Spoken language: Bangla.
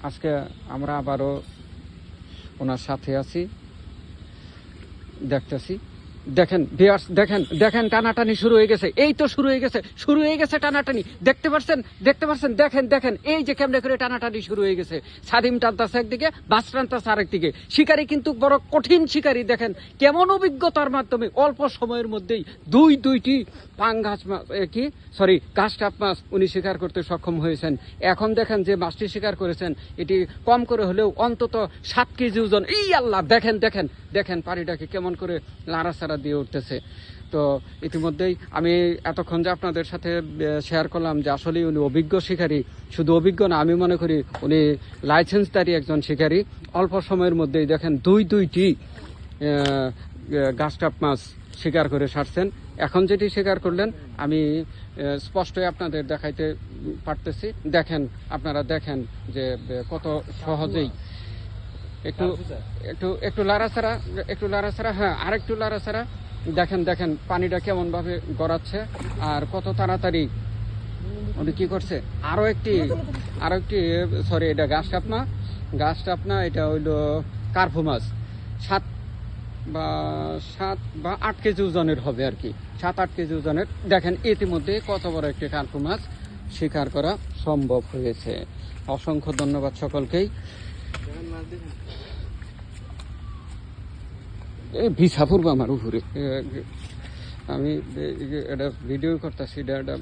আজকে আমরা আবারও ওনার সাথে আছি, দেখতেছি। দেখেন ভিউয়ার্স, দেখেন দেখেন টানাটানি শুরু হয়ে গেছে। এই তো শুরু হয়ে গেছে টানাটানি। দেখতে পাচ্ছেন, দেখেন দেখেন, এই যে কেমনে করে টানাটানি শুরু হয়ে গেছে। সাদিম টানতাছে একদিকে, বাস টানতাছে আরেকদিকে। শিকারী কিন্তু বড় কঠিন শিকারী। দেখেন কেমন অভিজ্ঞতার মাধ্যমে অল্প সময়ের মধ্যেই দুইটি পাঙ্গাস গাছটাপ মাছ উনি শিকার করতে সক্ষম হয়েছেন। এখন দেখেন যে মাছটি শিকার করেছেন এটি কম করে হলেও অন্তত 7 কেজি ওজন। এই আল্লাহ, দেখেন দেখেন দেখেন পানিটাকে কেমন করে লাড়াচাড়া দিয়ে উঠতেছে। তো ইতিমধ্যেই আমি এতক্ষণ যে আপনাদের সাথে শেয়ার করলাম যে আসলে উনি অভিজ্ঞ শিকারী, শুধু অভিজ্ঞ না, আমি মনে করি উনি লাইসেন্সধারী একজন শিকারী। অল্প সময়ের মধ্যেই দেখেন দুইটি গাছটাপ মাছ শিকার করে সারছেন। এখন যেটি শিকার করলেন আমি স্পষ্টই আপনাদের দেখাইতে পারতেছি। দেখেন, আপনারা দেখেন যে কত সহজেই একটু একটু একটু লাড়াছাড়া, হ্যাঁ আরেকটু লাড়াছাড়া। দেখেন পানিটা কেমন ভাবে গড়াচ্ছে আর কত তাড়াতাড়ি উনি কি করছে। আরো একটি সরি, এটা গাছটাপ না, এটা হইলো কার্পু মাছ। 7 বা 8 কেজি ওজনের হবে আর কি, 7-8 কেজি ওজনের। দেখেন ইতিমধ্যে কত বড় একটি কার্পু মাছ শিকার করা সম্ভব হয়েছে। অসংখ্য ধন্যবাদ সকলকেই। ভিসা পূর্ব আমার উপরে, আমি এটা ভিডিও করতেছি, এটা